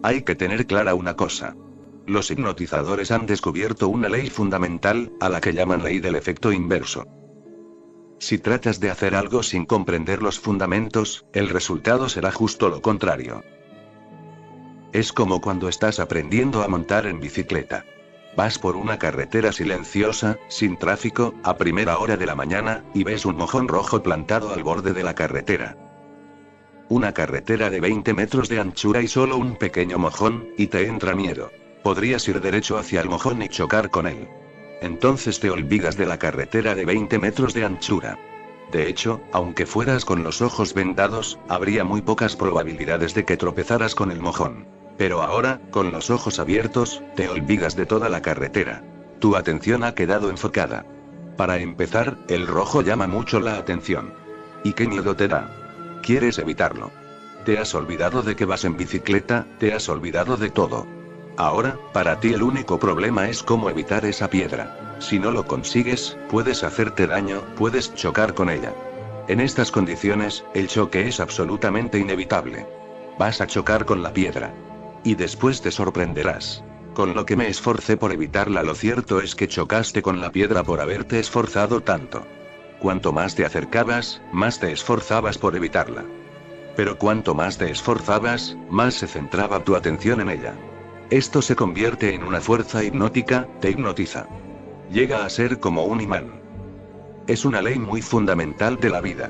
Hay que tener clara una cosa. Los hipnotizadores han descubierto una ley fundamental, a la que llaman ley del efecto inverso. Si tratas de hacer algo sin comprender los fundamentos, el resultado será justo lo contrario. Es como cuando estás aprendiendo a montar en bicicleta. Vas por una carretera silenciosa, sin tráfico, a primera hora de la mañana, y ves un mojón rojo plantado al borde de la carretera. Una carretera de 20 metros de anchura y solo un pequeño mojón, y te entra miedo. Podrías ir derecho hacia el mojón y chocar con él. Entonces te olvidas de la carretera de 20 metros de anchura. De hecho, aunque fueras con los ojos vendados, habría muy pocas probabilidades de que tropezaras con el mojón. Pero ahora, con los ojos abiertos, te olvidas de toda la carretera. Tu atención ha quedado enfocada. Para empezar, el rojo llama mucho la atención. ¿Y qué miedo te da? ¿Quieres evitarlo? Te has olvidado de que vas en bicicleta, te has olvidado de todo. Ahora, para ti el único problema es cómo evitar esa piedra. Si no lo consigues, puedes hacerte daño, puedes chocar con ella. En estas condiciones, el choque es absolutamente inevitable. Vas a chocar con la piedra. Y después te sorprenderás. Con lo que me esforcé por evitarla, lo cierto es que chocaste con la piedra por haberte esforzado tanto. Cuanto más te acercabas, más te esforzabas por evitarla. Pero cuanto más te esforzabas, más se centraba tu atención en ella. Esto se convierte en una fuerza hipnótica, te hipnotiza. Llega a ser como un imán. Es una ley muy fundamental de la vida.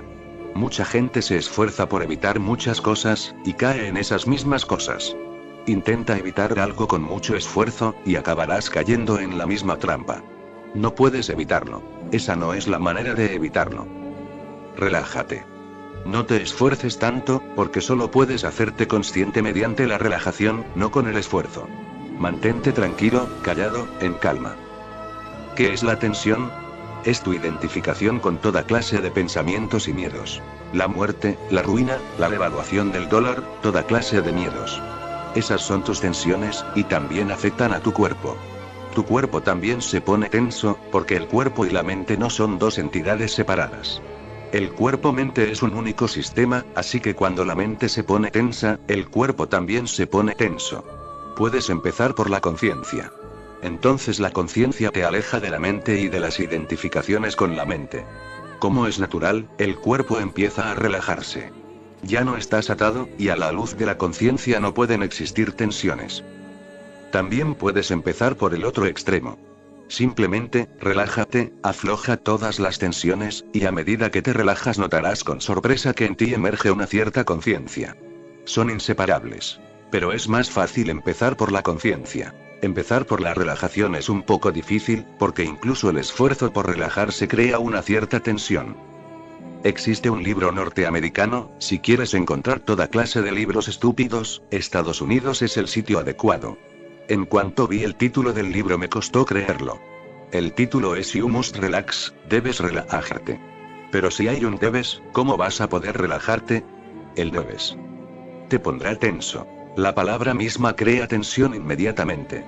Mucha gente se esfuerza por evitar muchas cosas, y cae en esas mismas cosas. Intenta evitar algo con mucho esfuerzo, y acabarás cayendo en la misma trampa. No puedes evitarlo. Esa no es la manera de evitarlo. Relájate. No te esfuerces tanto, porque solo puedes hacerte consciente mediante la relajación, no con el esfuerzo. Mantente tranquilo, callado, en calma. ¿Qué es la tensión? Es tu identificación con toda clase de pensamientos y miedos. La muerte, la ruina, la devaluación del dólar, toda clase de miedos. Esas son tus tensiones, y también afectan a tu cuerpo. Tu cuerpo también se pone tenso, porque el cuerpo y la mente no son dos entidades separadas. El cuerpo-mente es un único sistema, así que cuando la mente se pone tensa, el cuerpo también se pone tenso. Puedes empezar por la conciencia. Entonces la conciencia te aleja de la mente y de las identificaciones con la mente. Como es natural, el cuerpo empieza a relajarse. Ya no estás atado, y a la luz de la conciencia no pueden existir tensiones. También puedes empezar por el otro extremo. Simplemente, relájate, afloja todas las tensiones, y a medida que te relajas notarás con sorpresa que en ti emerge una cierta conciencia. Son inseparables. Pero es más fácil empezar por la conciencia. Empezar por la relajación es un poco difícil, porque incluso el esfuerzo por relajarse crea una cierta tensión. Existe un libro norteamericano, si quieres encontrar toda clase de libros estúpidos, Estados Unidos es el sitio adecuado. En cuanto vi el título del libro me costó creerlo. El título es You Must Relax, debes relajarte. Pero si hay un debes, ¿cómo vas a poder relajarte? El debes te pondrá tenso. La palabra misma crea tensión inmediatamente.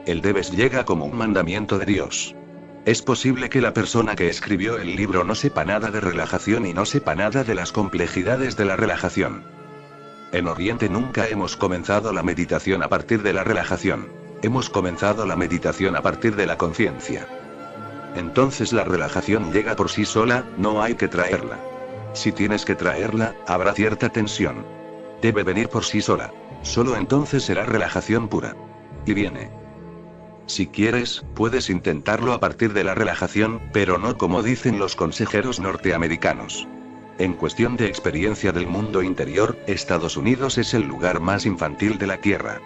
El debes llega como un mandamiento de Dios. Es posible que la persona que escribió el libro no sepa nada de relajación y no sepa nada de las complejidades de la relajación. En Oriente nunca hemos comenzado la meditación a partir de la relajación. Hemos comenzado la meditación a partir de la conciencia. Entonces la relajación llega por sí sola, no hay que traerla. Si tienes que traerla, habrá cierta tensión. Debe venir por sí sola. Solo entonces será relajación pura. Y viene. Si quieres, puedes intentarlo a partir de la relajación, pero no como dicen los consejeros norteamericanos. En cuestión de experiencia del mundo interior, Estados Unidos es el lugar más infantil de la Tierra.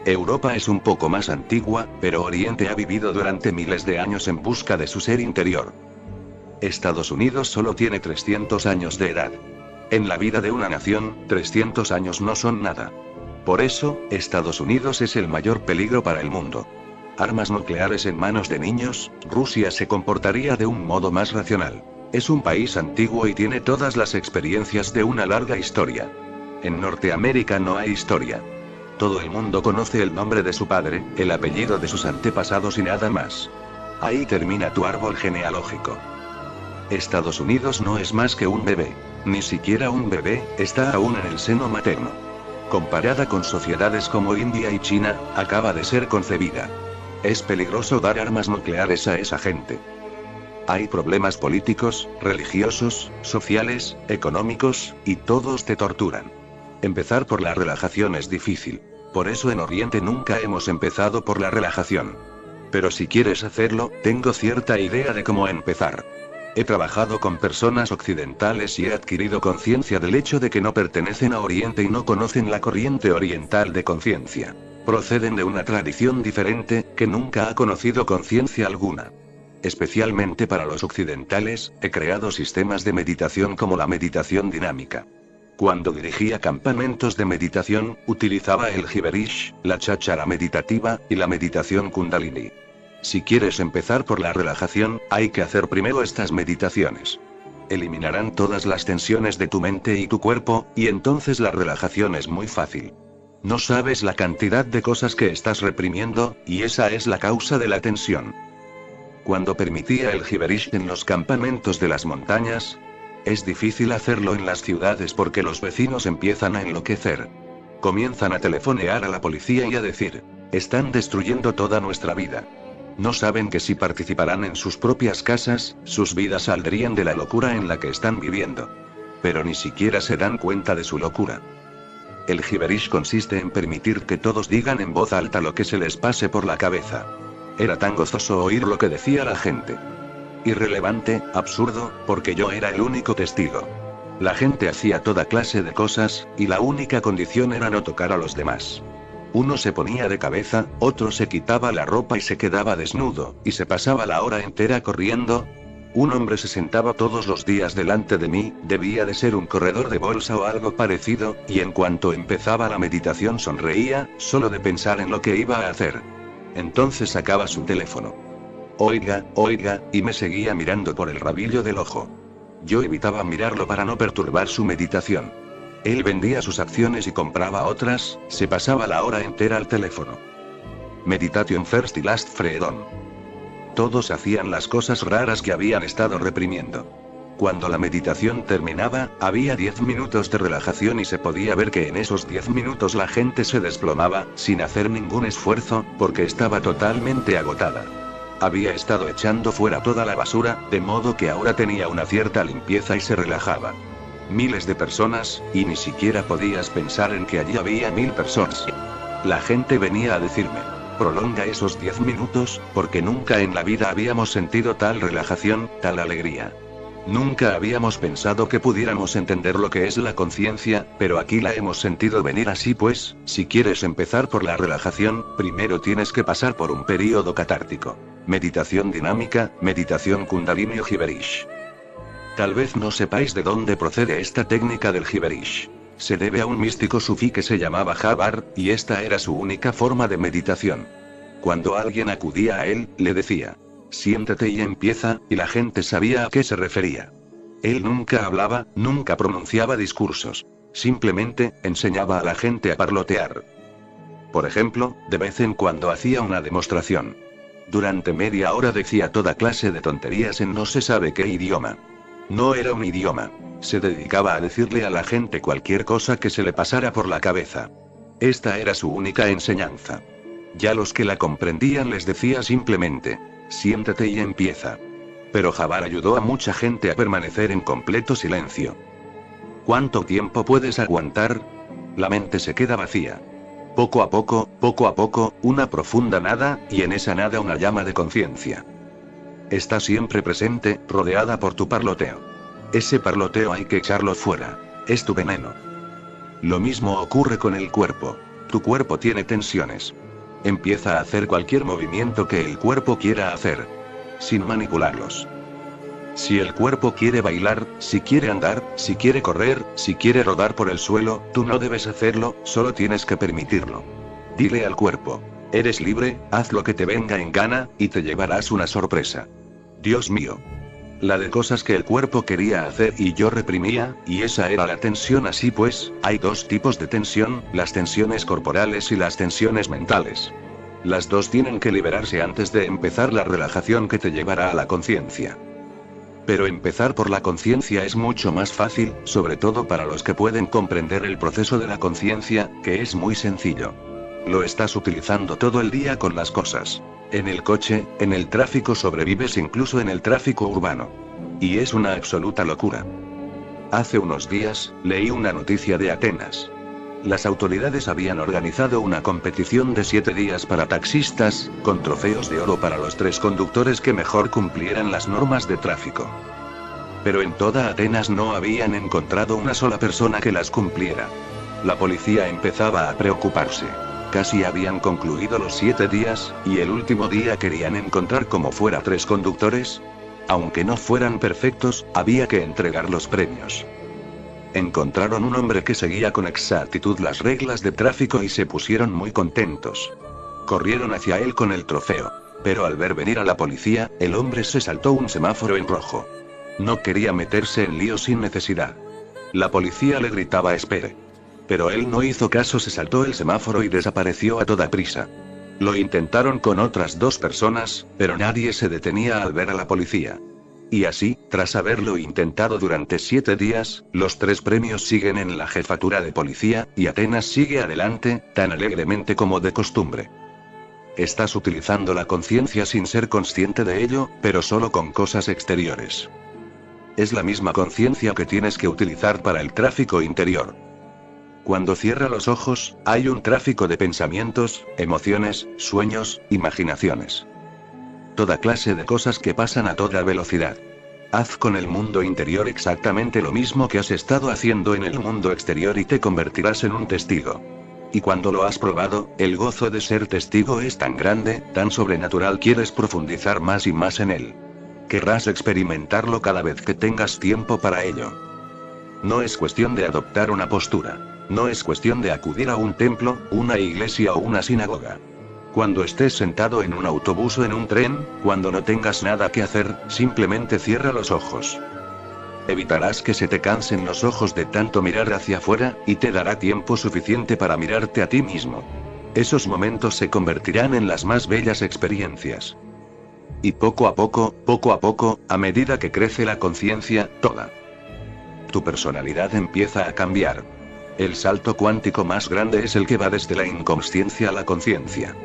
Europa es un poco más antigua, pero Oriente ha vivido durante miles de años en busca de su ser interior. Estados Unidos solo tiene 300 años de edad. En la vida de una nación, 300 años no son nada. Por eso, Estados Unidos es el mayor peligro para el mundo. Armas nucleares en manos de niños, Rusia se comportaría de un modo más racional. Es un país antiguo y tiene todas las experiencias de una larga historia. En Norteamérica no hay historia. Todo el mundo conoce el nombre de su padre, el apellido de sus antepasados y nada más. Ahí termina tu árbol genealógico. Estados Unidos no es más que un bebé. Ni siquiera un bebé, está aún en el seno materno. Comparada con sociedades como India y China, acaba de ser concebida. Es peligroso dar armas nucleares a esa gente. Hay problemas políticos, religiosos, sociales, económicos, y todos te torturan. Empezar por la relajación es difícil. Por eso en Oriente nunca hemos empezado por la relajación. Pero si quieres hacerlo, tengo cierta idea de cómo empezar. He trabajado con personas occidentales y he adquirido conciencia del hecho de que no pertenecen a Oriente y no conocen la corriente oriental de conciencia. Proceden de una tradición diferente, que nunca ha conocido conciencia alguna. Especialmente para los occidentales, he creado sistemas de meditación como la meditación dinámica. Cuando dirigía campamentos de meditación, utilizaba el Giberish, la cháchara meditativa, y la meditación Kundalini. Si quieres empezar por la relajación, hay que hacer primero estas meditaciones. Eliminarán todas las tensiones de tu mente y tu cuerpo, y entonces la relajación es muy fácil. No sabes la cantidad de cosas que estás reprimiendo, y esa es la causa de la tensión. Cuando permitía el Giberish en los campamentos de las montañas, es difícil hacerlo en las ciudades porque los vecinos empiezan a enloquecer. Comienzan a telefonear a la policía y a decir, están destruyendo toda nuestra vida. No saben que si participarán en sus propias casas, sus vidas saldrían de la locura en la que están viviendo. Pero ni siquiera se dan cuenta de su locura. El Giberish consiste en permitir que todos digan en voz alta lo que se les pase por la cabeza. Era tan gozoso oír lo que decía la gente. Irrelevante, absurdo, porque yo era el único testigo. La gente hacía toda clase de cosas, y la única condición era no tocar a los demás. Uno se ponía de cabeza, otro se quitaba la ropa y se quedaba desnudo, y se pasaba la hora entera corriendo. Un hombre se sentaba todos los días delante de mí, debía de ser un corredor de bolsa o algo parecido, y en cuanto empezaba la meditación sonreía, solo de pensar en lo que iba a hacer. Entonces sacaba su teléfono. Oiga, oiga, y me seguía mirando por el rabillo del ojo. Yo evitaba mirarlo para no perturbar su meditación. Él vendía sus acciones y compraba otras, se pasaba la hora entera al teléfono. Meditation first y last freedom. Todos hacían las cosas raras que habían estado reprimiendo. Cuando la meditación terminaba, había 10 minutos de relajación y se podía ver que en esos 10 minutos la gente se desplomaba, sin hacer ningún esfuerzo, porque estaba totalmente agotada. Había estado echando fuera toda la basura, de modo que ahora tenía una cierta limpieza y se relajaba. Miles de personas, y ni siquiera podías pensar en que allí había 1000 personas. La gente venía a decirme, prolonga esos 10 minutos, porque nunca en la vida habíamos sentido tal relajación, tal alegría. Nunca habíamos pensado que pudiéramos entender lo que es la conciencia, pero aquí la hemos sentido venir así pues, si quieres empezar por la relajación, primero tienes que pasar por un período catártico. Meditación dinámica, meditación Kundalini o Giberish. Tal vez no sepáis de dónde procede esta técnica del Giberish. Se debe a un místico sufí que se llamaba Jabar, y esta era su única forma de meditación. Cuando alguien acudía a él, le decía, siéntate y empieza, y la gente sabía a qué se refería. Él nunca hablaba, nunca pronunciaba discursos. Simplemente, enseñaba a la gente a parlotear. Por ejemplo, de vez en cuando hacía una demostración. Durante media hora decía toda clase de tonterías en no se sabe qué idioma. No era un idioma. Se dedicaba a decirle a la gente cualquier cosa que se le pasara por la cabeza. Esta era su única enseñanza. Ya los que la comprendían les decía simplemente, siéntate y empieza. Pero Jabar ayudó a mucha gente a permanecer en completo silencio. ¿Cuánto tiempo puedes aguantar? La mente se queda vacía. Poco a poco, una profunda nada, y en esa nada una llama de conciencia. Está siempre presente, rodeada por tu parloteo. Ese parloteo hay que echarlo fuera. Es tu veneno. Lo mismo ocurre con el cuerpo. Tu cuerpo tiene tensiones. Empieza a hacer cualquier movimiento que el cuerpo quiera hacer. Sin manipularlos. Si el cuerpo quiere bailar, si quiere andar, si quiere correr, si quiere rodar por el suelo, tú no debes hacerlo, solo tienes que permitirlo. Dile al cuerpo, eres libre, haz lo que te venga en gana, y te llevarás una sorpresa. Dios mío. La de cosas que el cuerpo quería hacer y yo reprimía, y esa era la tensión. Así pues, hay dos tipos de tensión, las tensiones corporales y las tensiones mentales. Las dos tienen que liberarse antes de empezar la relajación que te llevará a la conciencia. Pero empezar por la conciencia es mucho más fácil, sobre todo para los que pueden comprender el proceso de la conciencia, que es muy sencillo. Lo estás utilizando todo el día con las cosas. En el coche, en el tráfico sobrevives incluso en el tráfico urbano. Y es una absoluta locura. Hace unos días, leí una noticia de Atenas. Las autoridades habían organizado una competición de 7 días para taxistas, con trofeos de oro para los 3 conductores que mejor cumplieran las normas de tráfico. Pero en toda Atenas no habían encontrado una sola persona que las cumpliera. La policía empezaba a preocuparse. Casi habían concluido los 7 días, y el último día querían encontrar como fuera 3 conductores. Aunque no fueran perfectos, había que entregar los premios. Encontraron un hombre que seguía con exactitud las reglas de tráfico y se pusieron muy contentos. Corrieron hacia él con el trofeo. Pero al ver venir a la policía, el hombre se saltó un semáforo en rojo. No quería meterse en lío sin necesidad. La policía le gritaba espere. Pero él no hizo caso, se saltó el semáforo y desapareció a toda prisa. Lo intentaron con otras 2 personas, pero nadie se detenía al ver a la policía. Y así, tras haberlo intentado durante 7 días, los 3 premios siguen en la jefatura de policía, y Atenas sigue adelante, tan alegremente como de costumbre. Estás utilizando la conciencia sin ser consciente de ello, pero solo con cosas exteriores. Es la misma conciencia que tienes que utilizar para el tráfico interior. Cuando cierra los ojos, hay un tráfico de pensamientos, emociones, sueños, imaginaciones. Toda clase de cosas que pasan a toda velocidad. Haz con el mundo interior exactamente lo mismo que has estado haciendo en el mundo exterior y te convertirás en un testigo. Y cuando lo has probado, el gozo de ser testigo es tan grande, tan sobrenatural, quieres profundizar más y más en él. Querrás experimentarlo cada vez que tengas tiempo para ello. No es cuestión de adoptar una postura. No es cuestión de acudir a un templo, una iglesia o una sinagoga. Cuando estés sentado en un autobús o en un tren, cuando no tengas nada que hacer, simplemente cierra los ojos. Evitarás que se te cansen los ojos de tanto mirar hacia afuera, y te dará tiempo suficiente para mirarte a ti mismo. Esos momentos se convertirán en las más bellas experiencias. Y poco a poco, a medida que crece la conciencia, toda tu personalidad empieza a cambiar. El salto cuántico más grande es el que va desde la inconsciencia a la conciencia.